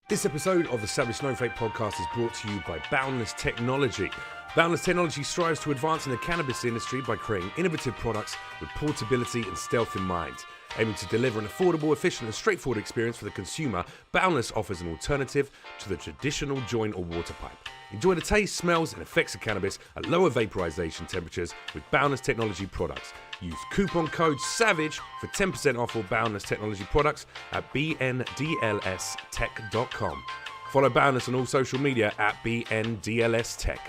This episode of the Savage Snowflake podcast is brought to you by Boundless Technology. Boundless Technology strives to advance in the cannabis industry by creating innovative products with portability and stealth in mind. Aiming to deliver an affordable, efficient and straightforward experience for the consumer, Boundless offers an alternative to the traditional joint or water pipe. Enjoy the taste, smells and effects of cannabis at lower vaporization temperatures with Boundless Technology products. Use coupon code SAVAGE for 10% off all Boundless Technology products at bndlstech.com. Follow Boundless on all social media at bndlstech.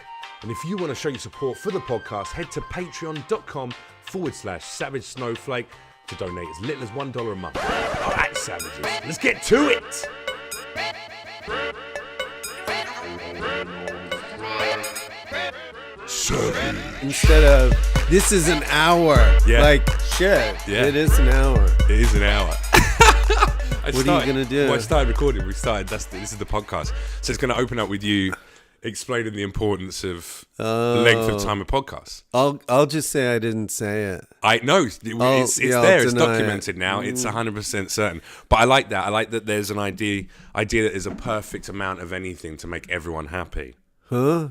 And if you want to show your support for the podcast, head to patreon.com/Savage Snowflake to donate as little as $1 a month. All right, savages, let's get to it. Instead of, this is an hour. Yeah. Like, shit. Yeah. It is an hour. It is an hour. What are you going to do? Well, I started recording. This is the podcast. So it's going to open up with you explaining the importance of length of time of podcasts. I'll just say I didn't say it. I know. It's there. It's documented now. It's 100% certain. But I like that. I like that there's an idea that there's a perfect amount of anything to make everyone happy. Huh?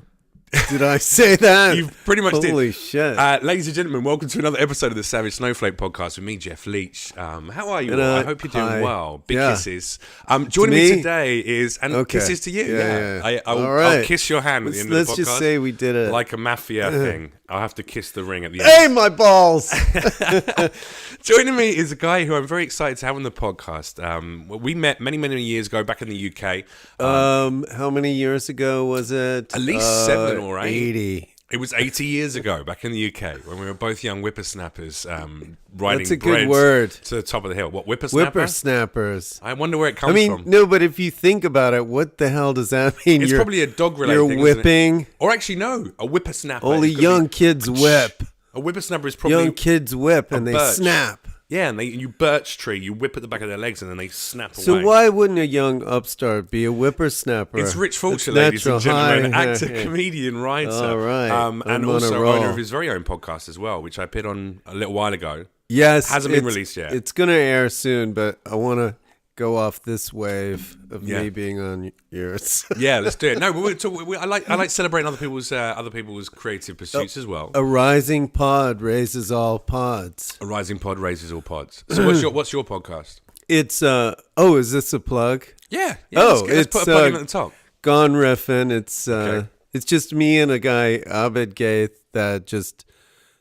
Did I say that? You pretty much did. Holy shit. Ladies and gentlemen, welcome to another episode of the Savage Snowflake podcast with me, Jeff Leach. How are you all? I hope you're doing well. Big kisses. Joining me today is, kisses to you. Yeah. I'll kiss your hand at the end of the podcast. Let's just say we did it. Like a mafia thing. I'll have to kiss the ring at the end. Hey, end. my balls! Joining me is a guy who I'm very excited to have on the podcast. We met many, many years ago back in the UK. How many years ago was it? At least 7 or 8. 80. It was 80 years ago, back in the UK, when we were both young whippersnappers riding That's a bread good word. to the top of the hill. What, whippersnapper? Whippersnappers. I wonder where it comes from. No, but if you think about it, what the hell does that mean? It's probably a dog-related thing, You're whipping. Isn't it? Or actually, no, a whippersnapper. Only young kids whip. A whippersnapper is probably... Young kids whip and they snap. Yeah, and you birch tree, you whip at the back of their legs and then they snap away. So why wouldn't a young upstart be a whippersnapper? It's Rich Fulcher, ladies and gentlemen, actor, comedian, writer. All right. And also owner of his very own podcast as well, which I appeared on a little while ago. Yes. Hasn't been released yet. It's going to air soon, but I want to go off this wave of me being on yours. Yeah, let's do it. No, I like celebrating other people's creative pursuits as well. A rising pod raises all pods. A rising pod raises all pods. So what's your podcast? It's is this a plug? Yeah. Let's put a plug in at the top. Gone Riffin'. It's just me and a guy, Abed Gaith, that just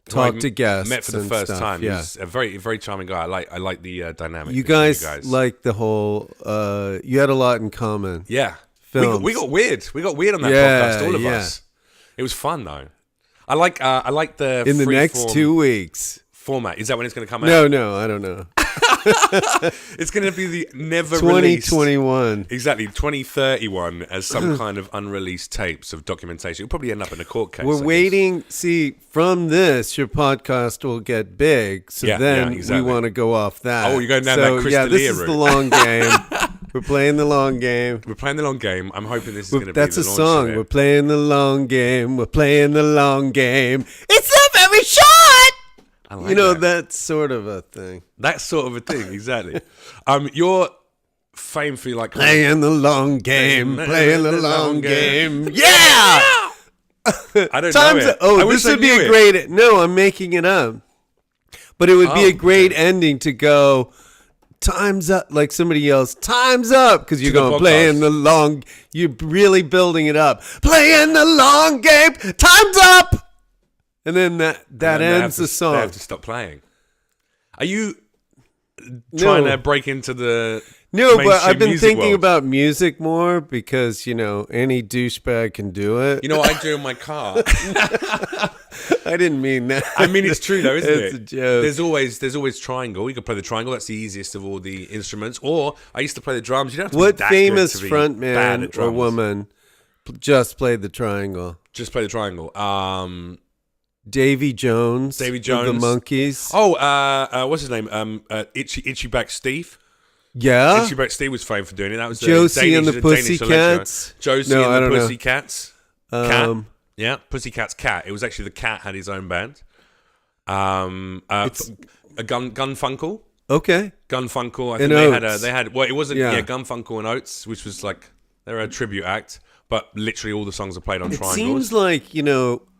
talk to guests. Met for the first time. Yeah. He's a very, very charming guy. I like the dynamic. You guys like the whole. You had a lot in common. Yeah, films. We got weird. We got weird on that podcast. All of us. It was fun though. I like the in the next 2 weeks format. Is that when it's going to come out? No, I don't know. It's going to be the never 2021. Released. Exactly, 2031 as some kind of unreleased tapes of documentation. It'll probably end up in a court case. We're waiting. See, from this, your podcast will get big. So we want to go off that. Oh, you're going down that Chris D'Elia this is route. the long game. We're playing the long game. We're playing the long game. I'm hoping this is going to be the launch. That's a song. We're playing the long game. We're playing the long game. It's not very short. Like that sort of a thing. That sort of a thing, exactly. You're famed for playing the long game, playing the long game. Yeah! I don't know it. This would be a great... No, I'm making it up. But it would be a great ending to go, time's up, like somebody yells, time's up, because you're going, playing the long... You're really building it up. Playing the long game, time's up! And then that ends the song. They have to stop playing. Are you trying to break into the but I've been thinking world? About music more because, any douchebag can do it. You know what I do in my car? I didn't mean that. I mean, it's true though, isn't it? It's a joke. There's always triangle. You can play the triangle. That's the easiest of all the instruments. Or I used to play the drums. You don't have to What be that famous good to be frontman or woman just played the triangle? Just play the triangle. Davy Jones. Davy Jones. Of the Monkees. Oh, what's his name? Itchy Back Steve. Yeah. Itchy Back Steve was famed for doing it. That was Josie and the Pussycats. Josie and the Pussycats. Cat. Yeah, Pussycat's Cat. It was actually the cat had his own band. It's a Gunfunkel. Okay. Gunfunkel. I think it wasn't Gunfunkel and Oates, which was like They're a tribute act, but literally all the songs are played on triangles. It seems like,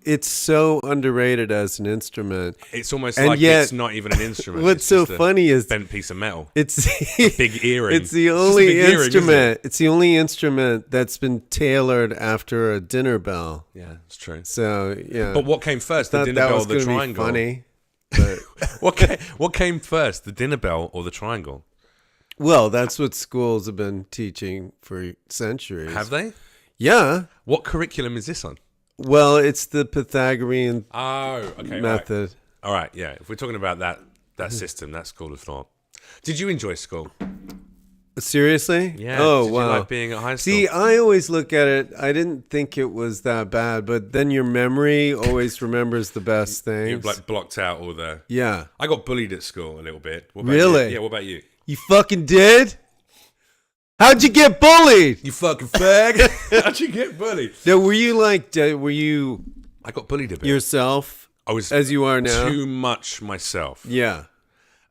it's so underrated as an instrument. It's almost and like yet, it's not even an instrument. What's so funny is bent piece of metal. It's a big earring. It's the only instrument. It's the only instrument that's been tailored after a dinner bell. Yeah, it's true. So yeah. But what came first, the dinner bell or the triangle? Funny. But what came first, the dinner bell or the triangle? Well, that's what schools have been teaching for centuries. Have they? Yeah. What curriculum is this on? Well, it's the Pythagorean method. All right, yeah. If we're talking about that system, that school of thought. Did you enjoy school? Seriously? Yeah. Oh, Did wow. you like being at high school? See, I always look at it, I didn't think it was that bad, but then your memory always remembers the best things. You've like blocked out all the... Yeah. I got bullied at school a little bit. What about Really? You? Yeah, what about you? You fucking did? How'd you get bullied? You fucking fag. How'd you get bullied? Now, were you I got bullied a bit. Yourself? I was as you are now? Too much myself. Yeah.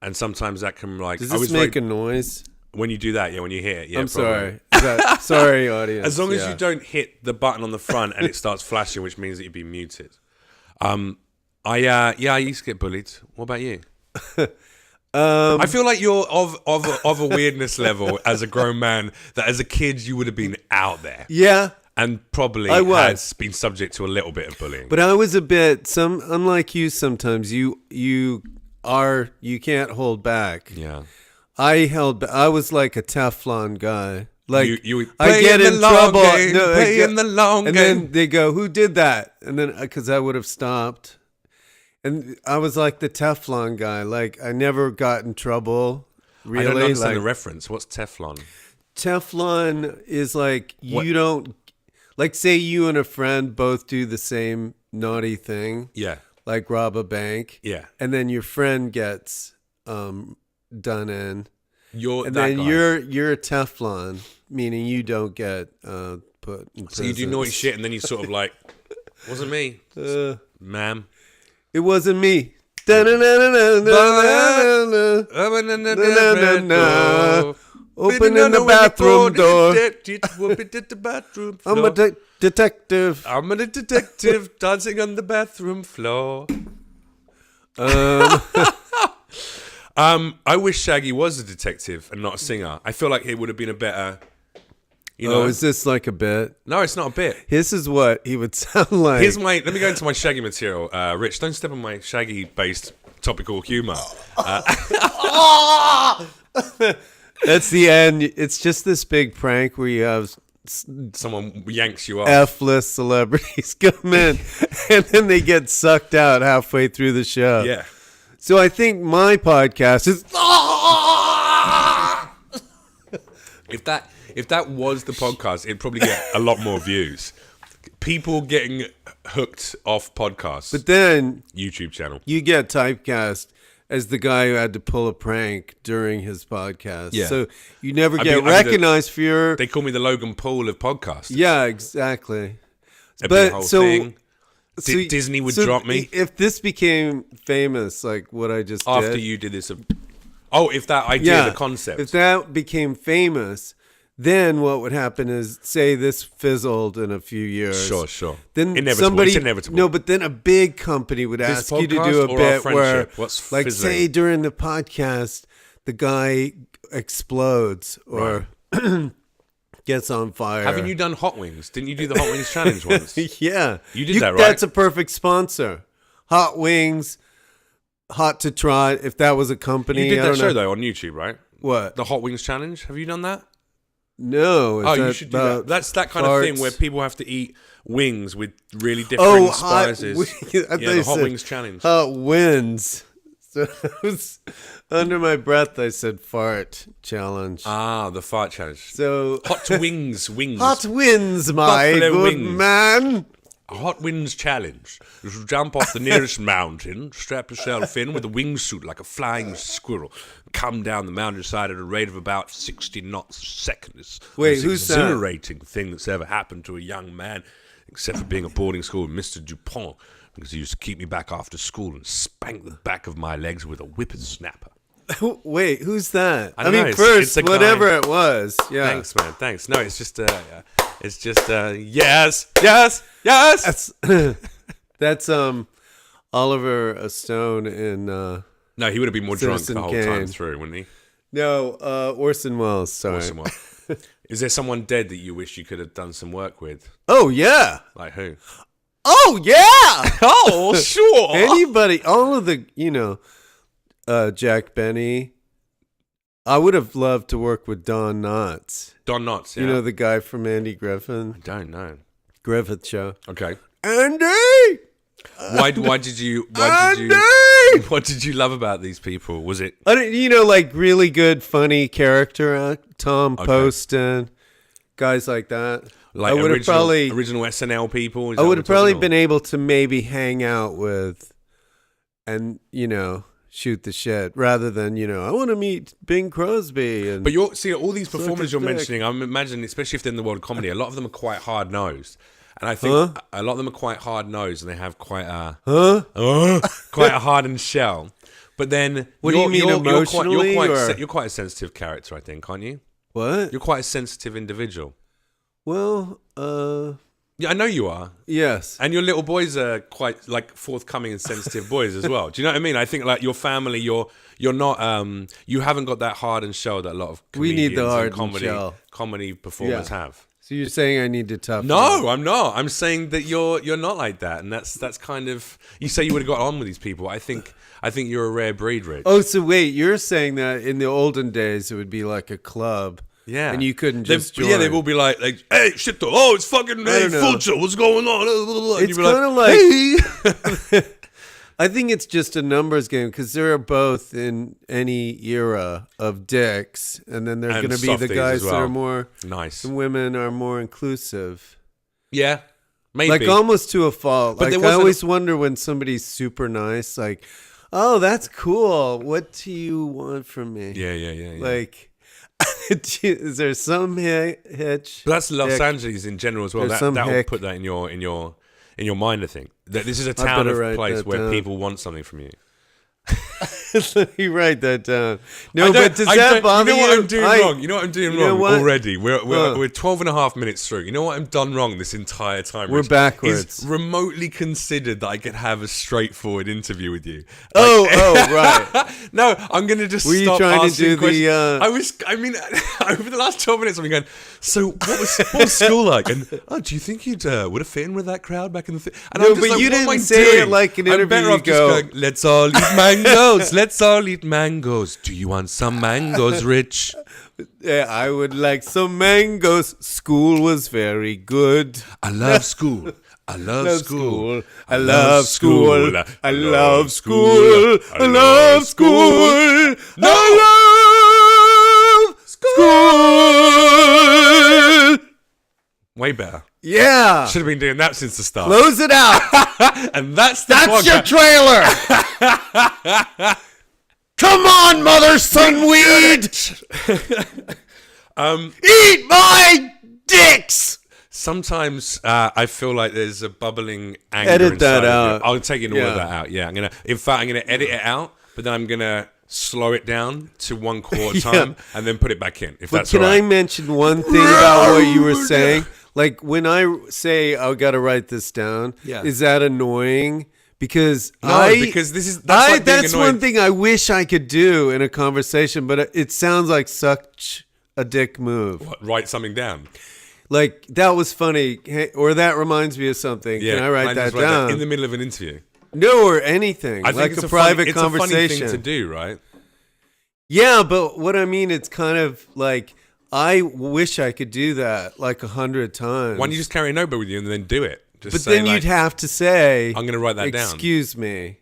And sometimes that can like... Does this make a noise? When you do that, yeah, when you hit it, yeah. I'm sorry. Sorry, audience. As long as you don't hit the button on the front and it starts flashing, which means that you'd be muted. I used to get bullied. What about you? I feel like you're of a weirdness level as a grown man that as a kid you would have been out there. Yeah. And probably has been subject to a little bit of bullying. But I was a bit unlike you sometimes you can't hold back. Yeah. I was like a Teflon guy. Like you I get in trouble. In the long game. And then they go, "Who did that?" And then because I would have stopped. And I was like the Teflon guy. Like I never got in trouble. Really, I don't understand the reference. What's Teflon? Teflon is like you don't like say you and a friend both do the same naughty thing. Yeah. Like rob a bank. Yeah. And then your friend gets done in. You're a Teflon, meaning you don't get put in prison. So you do naughty shit and then you sort of like, wasn't me, ma'am. It wasn't me. Opening the bathroom door. I'm a detective. I'm a detective dancing on the bathroom floor. I wish Shaggy was a detective and not a singer. I feel like it would have been a better... is this like a bit? No, it's not a bit. This is what he would sound like. Let me go into my Shaggy material. Rich, don't step on my Shaggy-based topical humour. That's the end. It's just this big prank where you have... Someone yanks you off. F-list celebrities come in and then they get sucked out halfway through the show. Yeah. So I think my podcast is... If that was the podcast, it'd probably get a lot more views. People getting hooked off podcasts. But then... YouTube channel. You get typecast as the guy who had to pull a prank during his podcast. Yeah. So you never get recognized for your... They call me the Logan Paul of podcasts. Yeah, exactly. But whole thing. Disney would drop me. If this became famous, like what I just did... After you did this... if that idea, the concept. If that became famous... Then what would happen is, say this fizzled in a few years. Sure. Then inevitable. It's inevitable. No, but then a big company would ask you to do a bit where, like, say during the podcast, the guy explodes or gets on fire. Haven't you done Hot Wings? Didn't you do the Hot Wings challenge once? Yeah, you did that, right? That's a perfect sponsor. Hot Wings, Hot to Trot. If that was a company, you did that show though on YouTube, right? What? The Hot Wings challenge. Have you done that? No. You should do that. That's that kind of thing where people have to eat wings with really different spices. The Hot Wings challenge. Hot Wins. So under my breath, I said fart challenge. The fart challenge. So Hot Wings. Hot Wins, my Buffalo good wings. man. A Hot Wings challenge. You should jump off the nearest mountain, strap yourself in with a wingsuit like a flying squirrel, come down the mountainside at a rate of about 60 knots a second. It's the most exhilarating thing that's ever happened to a young man, except for being at boarding school with Mr. Dupont, because he used to keep me back after school and spank the back of my legs with a whippersnapper. Wait, who's that? I don't know, first, it's a whatever guy. it was. Yeah. Thanks, man. Thanks. No, it's just yes, yes, yes. That's Oliver Stone in. No, he would have been more Citizen drunk the whole time Kane. through, wouldn't he? No, Orson Welles. Sorry. Orson Welles. Is there someone dead that you wish you could have done some work with? Oh yeah. Like who? Oh yeah. Oh sure. Anybody? All of the Jack Benny. I would have loved to work with Don Knotts. Don Knotts, yeah. You know the guy from Andy Griffin? I don't know. Griffith Show. Okay. Andy! What did you love about these people? Was it like really good, funny character Tom Poston, guys like that. like I would have probably original SNL people? I would have probably been able to maybe hang out with and shoot the shit rather than I want to meet Bing Crosby and. But all these performers you're mentioning, I'm imagining, especially if they're in the world of comedy, a lot of them are quite hard nosed. And I think a lot of them are quite hard nosed, and they have quite a quite a hardened shell. But then, what do you mean emotionally? You're quite a sensitive character, I think, aren't you? What? You're quite a sensitive individual. Well, yeah, I know you are. Yes. And your little boys are quite like forthcoming and sensitive boys as well. Do you know what I mean? I think like your family, you're not you haven't got that hardened shell that a lot of comedians we need the hardened comedy performers have. So you're saying I need to toughen No, up? I'm not. I'm saying that you're not like that, and that's kind of. You say you would have got on with these people. I think you're a rare breed, Rich. Oh, so wait, you're saying that in the olden days it would be like a club, and you couldn't just join. Yeah, they will be like, hey, shit, it's fucking hey, Fulcher, what's going on? And it's kind of like, hey. I think it's just a numbers game because there are both in any era of dicks, and then there's going to be the guys that are more nice, and women are more inclusive. Yeah, maybe like almost to a fault. But like I always wonder when somebody's super nice, like, oh, that's cool. What do you want from me? Yeah. Like, is there some hitch? But that's Los Angeles in general as well. That will put that in your mind, I think. That this is a town of place where people want something from you. Let me write that down. No, but does that bother you? You know what I'm doing wrong? You know what I'm doing wrong already? We're 12 and a half minutes through. You know what I've done wrong this entire time? We're backwards. Is remotely considered that I could have a straightforward interview with you. Right. No, I'm going to just Were stop you trying to do questions. Over the last 12 minutes I've been going, so what was school like? And do you think you'd would have fit in with that crowd back in the and no, but you didn't say it like an interview. I'm better off just going, let's all eat mangoes. Let's all eat mangoes. Do you want some mangoes, Rich? Yeah, I would like some mangoes. School was very good. I love school. I love school. I love school. I love school. I love school. I love school. Way better. Yeah. Should have been doing that since the start. Close it out. And that's your trailer. Come on, mother son weed. Eat my dicks. Sometimes I feel like there's a bubbling anger. Edit that out. I'll take all of that out. Yeah, I'm gonna edit it out, but then I'm gonna slow it down to 1/4 time and then put it back in. Can I mention one thing about what you were saying? Like when I say I gotta write this down, is that annoying? Because that's one thing I wish I could do in a conversation, but it sounds like such a dick move. What, write something down. Like that was funny, or that reminds me of something. Yeah, can I write that down in the middle of an interview? No, or anything. I think it's a private conversation. It's a funny thing to do, right? Yeah, but what I mean, it's kind of like I wish I could do that like 100 times. Why don't you just carry a notebook with you and then do it? But then you'd have to say, I'm going to write that down. Excuse me.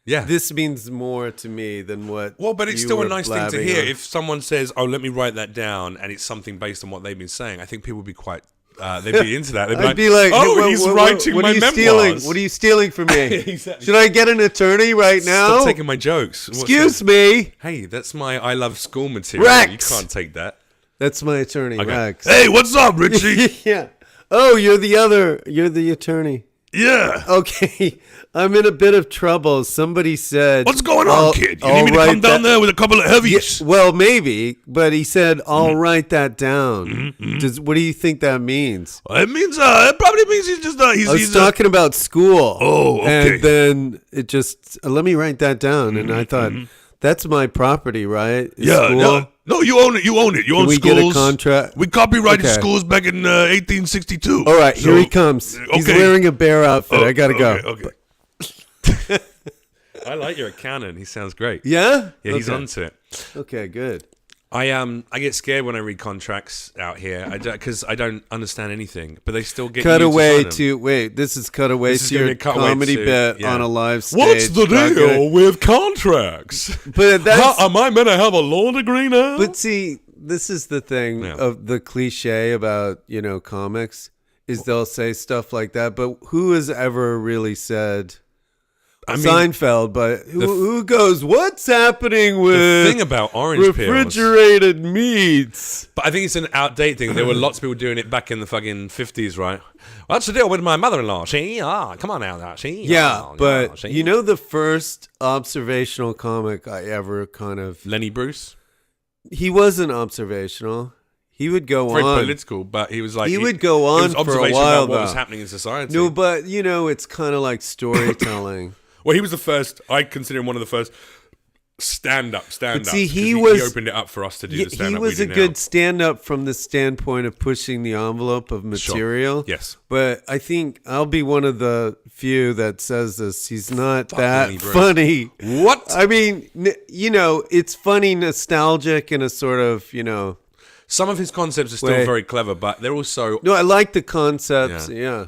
Yeah. This means more to me than what. Well, but it's still a nice thing to hear. If someone says, "Oh, let me write that down," and it's something based on what they've been saying, I think people would be quite. They'd be into that. I'd be like, "Oh, he's writing my memoirs. What are you stealing from me? Exactly. Should I get an attorney right now? Stop taking my jokes. Excuse me. Hey, that's my I love school material. Rex. You can't take that. That's my attorney, Rex. Hey, what's up, Richie? Yeah. Oh, you're the attorney. Yeah. Okay, I'm in a bit of trouble. Somebody said, What's going on, kid? You need me to come down there with a couple of heavies? Yeah, well, maybe, but he said, I'll write that down. What do you think that means? It means, it probably means he's just, I was talking about school. Oh, okay. And then it just, let me write that down. And I thought, that's my property, right? Yeah, no, you own it. You own it. You own we schools. Get a contract? We copyrighted schools back in 1862. All right, here he comes. Okay. He's wearing a bear outfit. I gotta go. Okay. I like your accountant. He sounds great. Yeah? Yeah, he's onto it. Okay, good. I get scared when I read contracts out here because I don't understand anything, but they still get this is cut away to your comedy bit on a live stage. What's the deal with contracts? But am I meant to have a law degree now? But see, this is the thing of the cliche about, comics is they'll say stuff like that, but who has ever really said Seinfeld, but who goes, what's happening with the thing about orange refrigerated meats? But I think it's an outdated thing. There were lots of people doing it back in the fucking 50s, right? What's the deal with my mother-in-law? Come on now. The first observational comic I ever kind of... Lenny Bruce? He wasn't observational. He would go on. Very political, but he was like... He would go on for a while, about what was happening in society. No, but, it's kind of like storytelling. Well, he was the first. I consider him one of the first stand-ups. See, he opened it up for us to do the stand-up. He was a good stand-up from the standpoint of pushing the envelope of material. Sure. Yes, but I think I'll be one of the few that says this. He's not that funny. What? I mean, it's funny, nostalgic, in a sort of, Some of his concepts are still very clever, but they're also... No, I like the concepts. Yeah.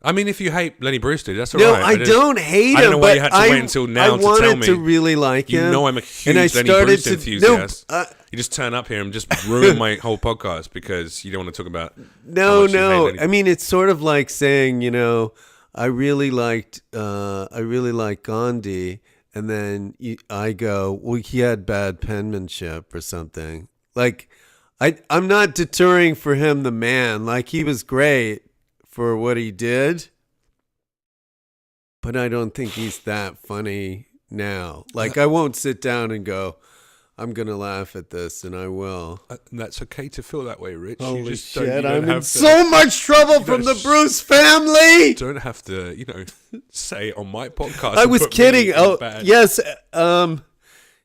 I mean, if you hate Lenny Bruce, dude, that's all right. No, I don't hate him. I don't know why you had to wait until now to tell me. I wanted to really like him. You know I'm a huge Lenny Bruce enthusiast. You just turn up here and just ruin my whole podcast because you don't want to talk about No. I mean, it's sort of like saying, I really liked Gandhi, and then I go, well, he had bad penmanship or something. Like, I'm not deterring for him, the man. Like, he was great for what he did, but I don't think he's that funny now. Like, I won't sit down and go, I'm going to laugh at this, and I will. That's okay to feel that way, Rich. Holy shit, I'm in so much trouble from the Bruce family! You don't have to, say on my podcast. I was kidding. Yes,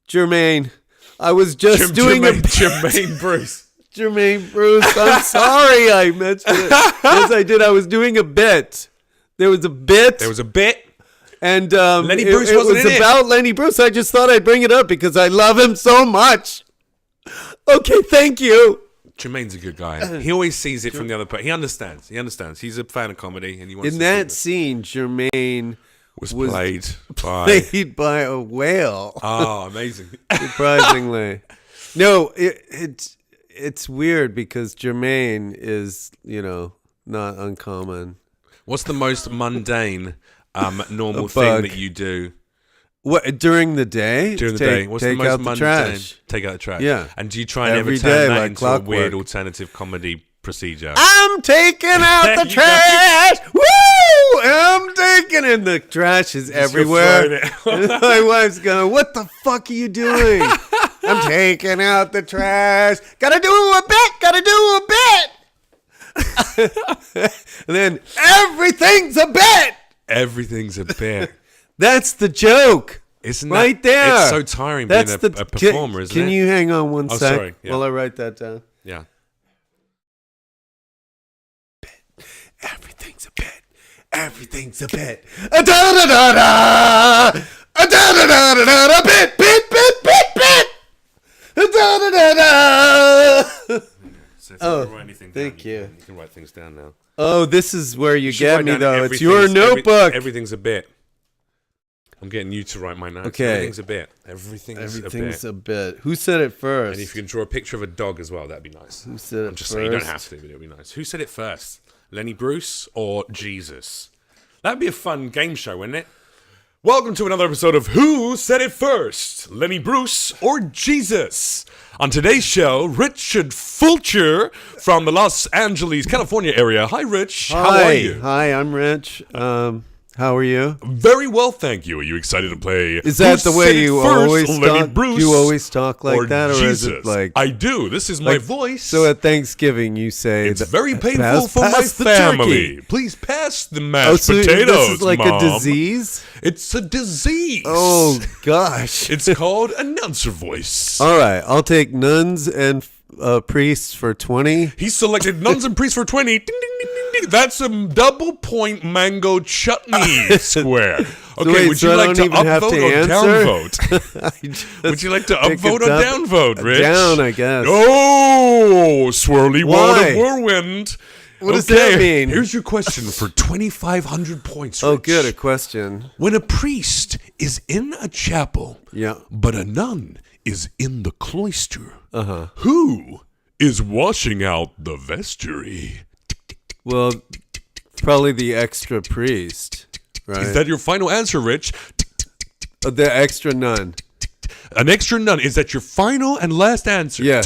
Jermaine. I was just doing Jermaine Bruce. Jermaine Bruce, I'm sorry I mentioned it. Yes, I did. I was doing a bit. There was a bit. And Lenny Bruce it was about Lenny Bruce. I just thought I'd bring it up because I love him so much. Okay, thank you. Jermaine's a good guy. He always sees it from the other part. He understands. He's a fan of comedy, and he wants. In that scene, Jermaine was played by a whale. Oh, amazing! Surprisingly, no, it's weird because Jermaine is, not uncommon. What's the most mundane, normal thing that you do? What during the day? During the day, what's the most mundane? Trash. Take out the trash. Yeah. And do you try and every ever turn day, that like into clockwork. a weird alternative comedy procedure? I'm taking out the trash. Woo! I'm taking it. The trash is everywhere. My wife's going, what the fuck are you doing? I'm taking out the trash. Gotta do a bit. And then everything's a bit. Everything's a bit. That's the joke. Isn't right there? It's so tiring being a performer, isn't it? Can you hang on one sec sorry. Yeah. while I write that down? Yeah. Everything's a bit. Everything's a bit. A da da da da. A da da da da da. Bit. A da da da da. So if you write anything down, thank you. You can write things down now. Oh, this is where you get me, though. It's your notebook. Everything's a bit. I'm getting you to write my notes. Okay. Everything's a bit. Everything's a bit. Who said it first? And if you can draw a picture of a dog as well, that'd be nice. Who said it I'm just first? saying, you don't have to, but it'd be nice. Who said it first? Lenny Bruce or Jesus? That'd be a fun game show, wouldn't it? Welcome to another episode of Who Said It First? Lenny Bruce or Jesus? On today's show, Richard Fulcher from the Los Angeles, California area. Hi, Rich. Hi. How are you? Hi, I'm Rich. How are you? Very well, thank you. Are you excited to play? Is that the way you always Lenny talk? Bruce Do you always talk like that, or Jesus? is it like? I do. This is my voice. So at Thanksgiving, you say it's very painful for pass my the family. turkey. Please pass the mashed So potatoes, this is like Mom. a disease. It's a disease. Oh gosh! It's called announcer voice. All right, I'll take nuns and priests for 20. He selected nuns and priests for 20. Ding, ding, ding, ding, ding. That's a double point mango chutney square. Okay, wait, would you like to upvote or downvote? Would you like to upvote or downvote, Rich? Down, I guess. Oh, swirly Why? whirlwind. What does that mean? Here's your question for 2,500 points, Rich. Oh, good, a question. When a priest is in a chapel, Yeah. but a nun is in the cloister, who is washing out the vestry? Well, probably the extra priest, right? Is that your final answer, Rich? The extra nun? An extra nun. Is that your final and last answer? Yeah.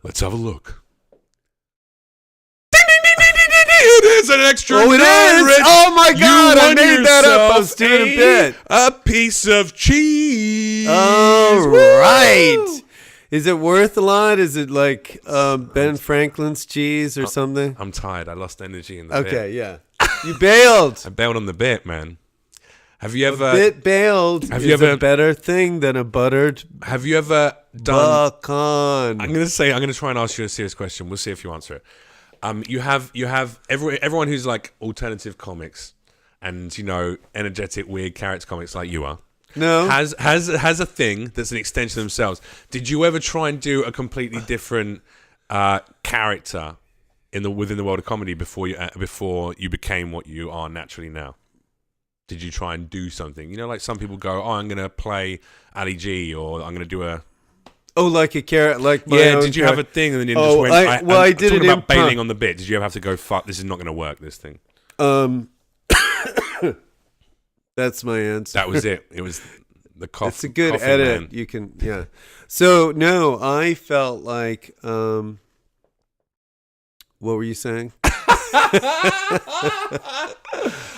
Let's have a look. It is an extra nun, Oh, it is? Rich. Oh, my God. I won made that up. I was yourself doing a bit. A piece of cheese. All Woo! right. Is it worth a lot? Is it like Ben Franklin's cheese or something? I'm tired. I lost energy in the bit. Okay, yeah. You bailed. I bailed on the bit, man. Have you ever... Bit bailed Have is you ever- a better thing than a buttered Have you ever done... bacon. I'm going to try and ask you a serious question. We'll see if you answer it. You have everyone who's like alternative comics and, you know, energetic, weird character comics like you are. No. Has a thing that's an extension of themselves. Did you ever try and do a completely different character within the world of comedy before you became what you are naturally now? Did you try and do something? You know, like some people go, "Oh, I'm going to play Ali G," or "I'm going to do a." Oh, like a carrot, like my Yeah. own Did you have a thing and then you just Oh, went? I did talking it about improv. bailing on the bit. Did you ever have to go? Fuck, this is not going to work. This thing. That's my answer. That was it. It was the cough. It's a good coffin edit. man. You can, yeah. So no, I felt like, what were you saying? I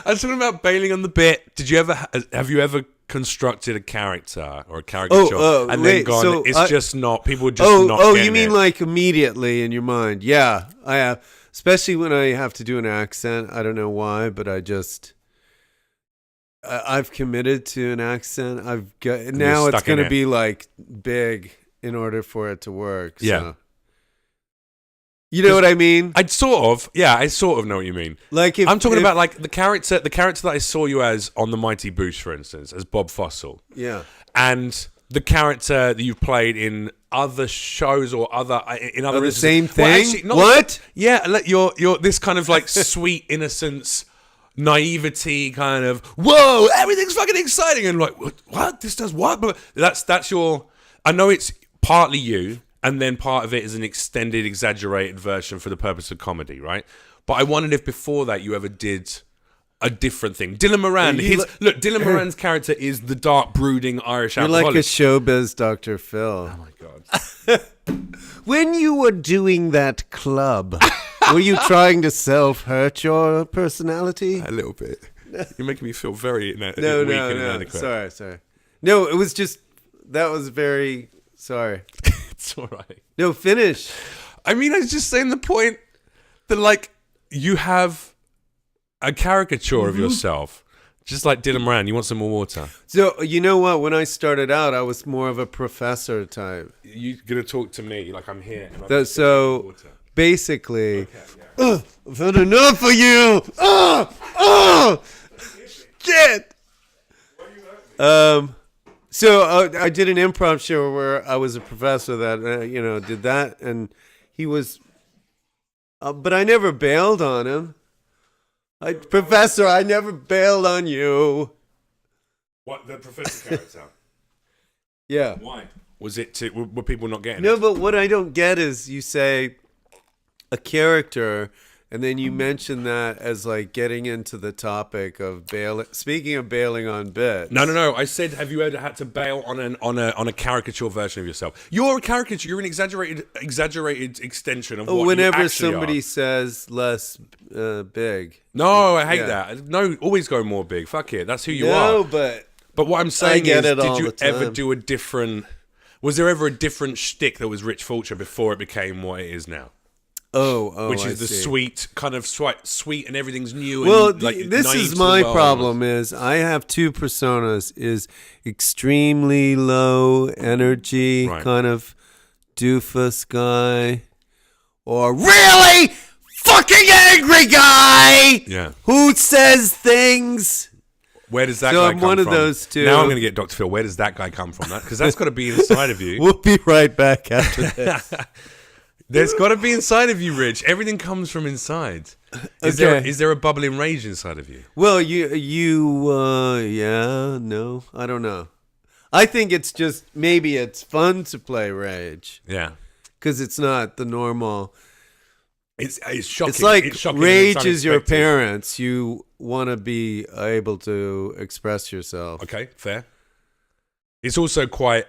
was talking about bailing on the bit. Did you ever have you ever constructed a character or a caricature and then gone? so it's just not. People just not. Oh, getting you mean it. like immediately in your mind? Yeah, I have. Especially when I have to do an accent. I don't know why, but I've committed to an accent. I've got now. It's going to be like big in order for it to work. Yeah. So. You know what I mean? I sort of know what you mean. Like I'm talking about like the character that I saw you as on the Mighty Boosh, for instance, as Bob Fossil. Yeah. And the character that you've played in other shows or other the same thing. Well, actually, what? Yeah, like you're this kind of like sweet innocence, naivety, kind of whoa, everything's fucking exciting, and like what this does what? But that's your. I know it's partly you. And then part of it is an extended, exaggerated version for the purpose of comedy, right? But I wondered if before that you ever did a different thing. Dylan Moran, Dylan Moran's character is the dark, brooding Irish alcoholic. You're like a showbiz Dr. Phil. Oh my God. When you were doing that club, were you trying to self-hurt your personality? A little bit. You're making me feel very weak and No. inadequate. Sorry. No, it was just, that was very, sorry. It's all right. No, finish. I mean, I was just saying the point that, like, you have a caricature of yourself, just like Dylan Moran. You want some more water? So, you know what? When I started out, I was more of a professor type. You're going to talk to me like I'm here. And Basically, I've had enough of you. Shit. So I did an improv show where I was a professor that did that, and he was, but I never bailed on him. Professor, I never bailed on you. What, the professor character? Yeah. Why? Was it were people not getting No, it? but what I don't get is you say a character And then you mentioned that as like getting into the topic of bailing. Speaking of bailing on bits. No. I said, have you ever had to bail on a caricature version of yourself? You're a caricature. You're an exaggerated extension of what you whenever actually somebody are. says less big. No, I hate that. No, always go more big. Fuck it. That's who you are. No, but what I'm saying is, did you ever time. do a different... Was there ever a different shtick that was Rich Fulcher before it became what it is now? Which is the sweet, kind of sweet and everything's new. Well, and, like, this is my problem is I have two personas, is extremely low energy, kind of doofus guy, or really fucking angry guy who says things. Where does that guy come from? So I'm one of those two. Now I'm going to get Dr. Phil. Where does that guy come from? Because that's got to be inside of you. We'll be right back after this. There's got to be inside of you, Rich. Everything comes from inside. Is there a bubbling rage inside of you? Well, no, I don't know. I think it's just, maybe it's fun to play rage. Yeah. Because it's not the normal. It's shocking. It's like it's shocking rage is your parents. You want to be able to express yourself. Okay, fair. It's also quite...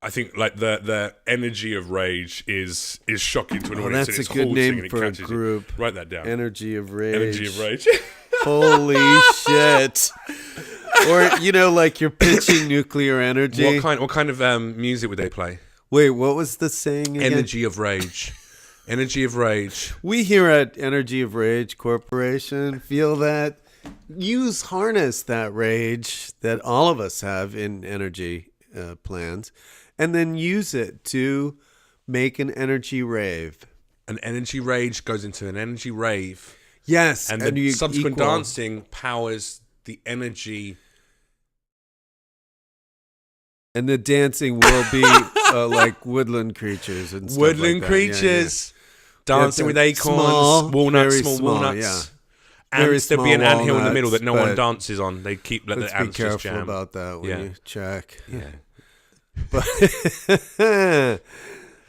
I think like the energy of rage is shocking to an audience. That's a good name for a group. You. Write that down. Energy of rage. Energy of rage. Holy shit! Or like you're pitching nuclear energy. What kind of music would they play? Wait, what was the saying again? Energy of rage. Energy of rage. We here at Energy of Rage Corporation feel that harness that rage that all of us have in energy plans. And then use it to make an energy rave. An energy rage goes into an energy rave. Yes. And the subsequent dancing powers the energy. And the dancing will be like woodland creatures and stuff woodland like that. creatures. Yeah. Dancing with acorns, walnuts, small walnuts. Yeah. And there'll be an anthill in the middle that no one dances on. They let the ants just jam. Be careful about that when you check. Yeah. But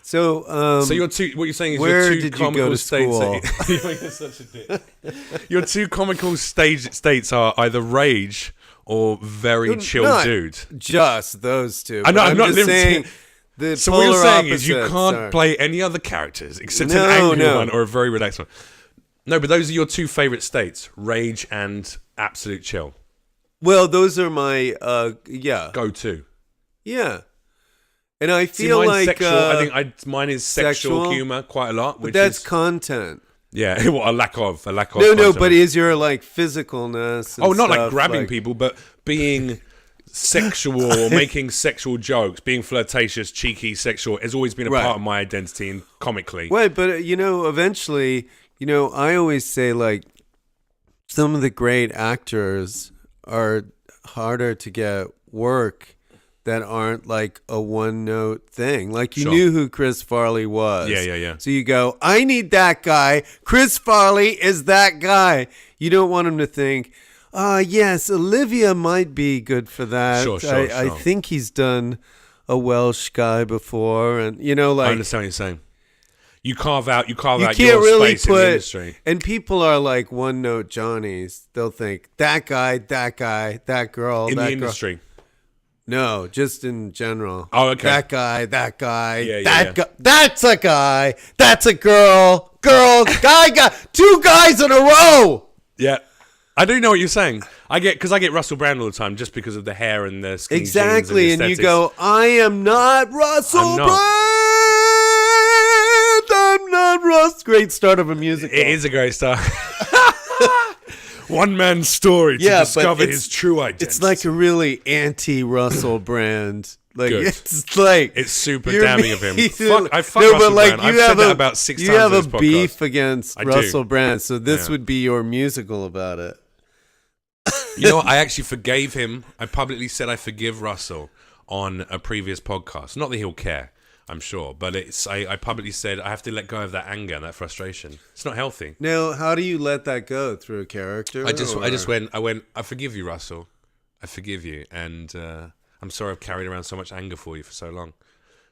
so your two, what you're saying is where your two did you go to school? You're such a dick. Your two comical states are either rage or very chill dude. Just those two. I'm not limiting. So what you're saying is you can't play any other characters except an angry one or a very relaxed one. No, but those are your two favorite states: rage and absolute chill. Well, those are my go-to. Yeah. And I feel like sexual. I think mine is sexual humor quite a lot. But that's content. Yeah, what a lack of. No, but is your like physicalness? And not like grabbing people, but being sexual or making sexual jokes, being flirtatious, cheeky, sexual has always been a part of my identity and comically. Right, but eventually, I always say like some of the great actors are harder to get work that aren't like a one-note thing. Like you knew who Chris Farley was. Yeah. So you go, I need that guy. Chris Farley is that guy. You don't want him to think, yes, Olivia might be good for that. Sure. I think he's done a Welsh guy before. And, like... I understand what you're saying. You carve out your space in the industry. And people are like one-note Johnnies. They'll think, that guy, that girl, in the industry. No, just in general. Oh, okay. That guy. Yeah. Guy. That's a guy. That's a girl. Guy. Two guys in a row. Yeah. I do know what you're saying. I get Russell Brand all the time just because of the hair and the skinny exactly, jeans and you go, I am not Russell Brand. I'm not Russ. Great start of a musical. It is a great start. One man's story to discover his true identity. It's like a really anti-Russell Brand. Like Good. It's super damning of him. I fuck Russell like Brand. I've said that about 6 times. You have a beef against Russell Brand, so this would be your musical about it. You know what? I actually forgave him. I publicly said I forgive Russell on a previous podcast. Not that he'll care, I'm sure, but I publicly said I have to let go of that anger and that frustration. It's not healthy. Now, how do you let that go? Through a character? I went, I forgive you, Russell. I forgive you, and I'm sorry I've carried around so much anger for you for so long.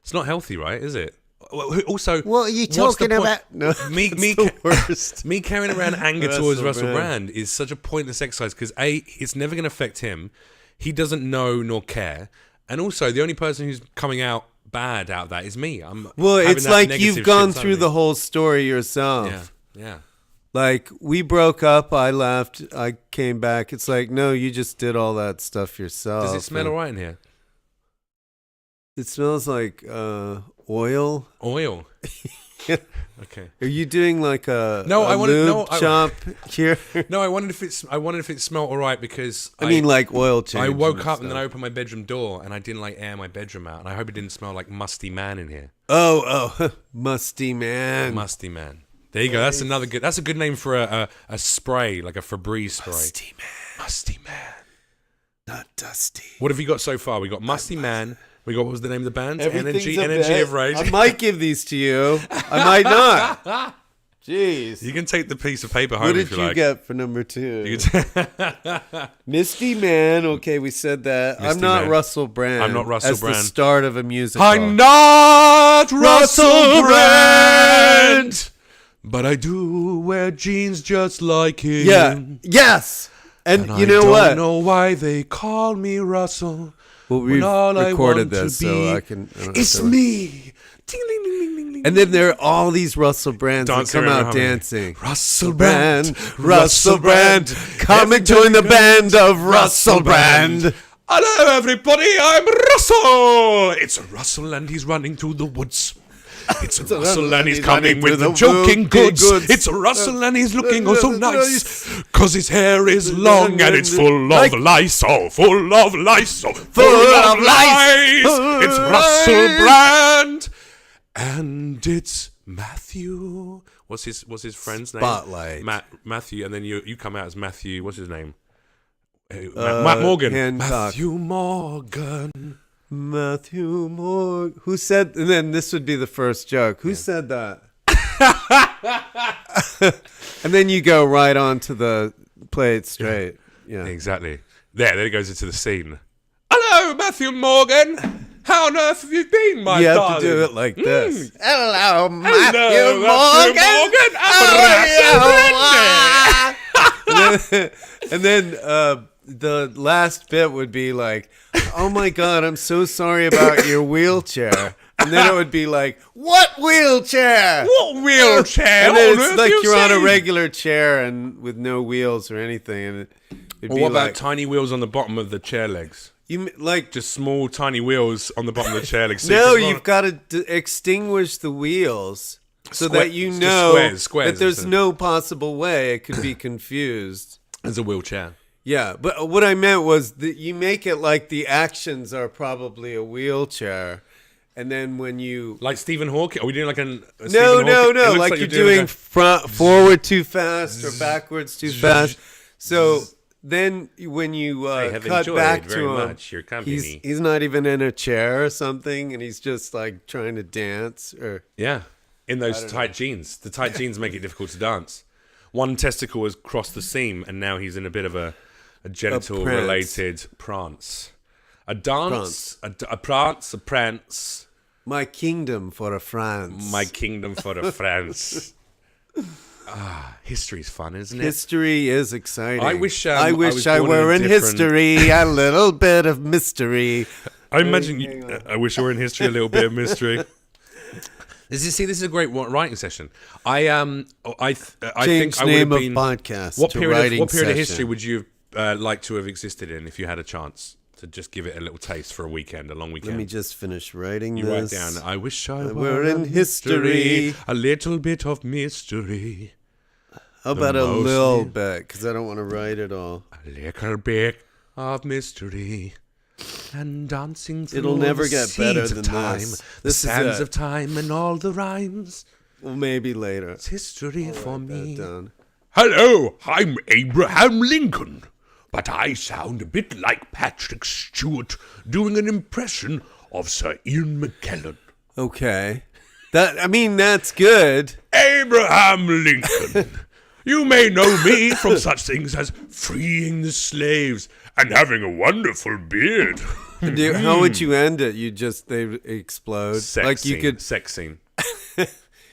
It's not healthy, right? Is it? Also, what are you what's the talking point? about? No, the worst. Me carrying around anger towards Russell Brand. Brand is such a pointless exercise because it's never going to affect him. He doesn't know nor care, and also the only person who's coming out bad out of that is me. Well, it's like you've gone through the whole story yourself. Yeah. Like, we broke up, I left, I came back. It's like, no, you just did all that stuff yourself. Does it smell all right in here? It smells like oil. Oil. Okay. Are you doing like a lube shop here? No, I wondered if it smelled all right because I mean like oil change. I woke up and then I opened my bedroom door and I didn't like air my bedroom out, and I hope it didn't smell like musty man in here. Oh, musty man. Musty man. There you go. That's another good. That's a good name for a spray, like a Febreze spray. Musty man. Musty man. Not dusty. What have you got so far? We got Musty Man. We got, what was the name of the band? Energy of Rage. I might give these to you. I might not. Jeez. You can take the piece of paper home if you like. What did you get for number 2? Misty Man. Okay, we said that. I'm not Russell Brand. I'm not Russell Brand. As the start of a musical. I'm not Russell Brand. But I do wear jeans just like him. Yeah. Yes. And you know what? I don't know why they call me Russell. Well, we've recorded this, so I can. It's me. Ding, ding, ding, ding, ding. And then there are all these Russell Brands that come out dancing. Russell Brand. Russell Brand. Come and join the band of Russell Brand. Hello, everybody. I'm Russell. It's Russell, and he's running through the woods. It's Russell and he's coming with the joking goods. It's Russell and he's looking oh so nice, cause his hair is long and it's full of lice. Oh, full of lice. Oh, full of lice. It's Russell Brand. And it's Matthew. What's his friend's name? Spotlight. Matthew. And then you come out as Matthew. What's his name? Matt Morgan. Hancock. Matthew Morgan. Matthew Morgan. Who said, and then this would be the first joke. Who said that? And then you go right on to the play it straight. Yeah. Exactly. There it goes into the scene. Hello, Matthew Morgan. How on earth have you been, my darling? You have to do it like this. Hello, Matthew Morgan. And then the last bit would be like, oh my God, I'm so sorry about your wheelchair. And then it would be like, what wheelchair? What wheelchair? And then it's like you're on a regular chair and with no wheels or anything. And it'd be what about like, tiny wheels on the bottom of the chair legs? You like just small tiny wheels on the bottom of the chair legs. No, you've got to extinguish the wheels so that you know squares, that there's no possible way it could be confused as a wheelchair. Yeah, but what I meant was that you make it like the actions are probably a wheelchair, and then when you like Stephen Hawking, are we doing like a no, like you're doing forward too fast or backwards too fast. So then when you cut back to him, he's not even in a chair or something, and he's just like trying to dance or in those tight jeans. The tight jeans make it difficult to dance. One testicle has crossed the seam, and now he's in a bit of a genital-related prance. A dance, a prance, a prance. My kingdom for a France. My kingdom for a France. History's fun, isn't it? History is exciting. I wish I were in history. A little bit of mystery. I imagine. I wish I were in history. A little bit of mystery. This is a great writing session. I think I would have been podcast. What period of history would you like to have existed in if you had a chance to just give it a little taste for a weekend, a long weekend? Let me just finish writing this. You write down. I wish I were in history. A little bit of mystery. How about a little bit? Because I don't want to write it all. A little bit of mystery. And dancing through It'll never get better than time, this. The sands of time and all the rhymes. Well, maybe later. It's history for me. Hello, I'm Abraham Lincoln, but I sound a bit like Patrick Stewart doing an impression of Sir Ian McKellen. Okay. That's good. Abraham Lincoln. You may know me from such things as freeing the slaves and having a wonderful beard. How would you end it? They explode. Sex scene.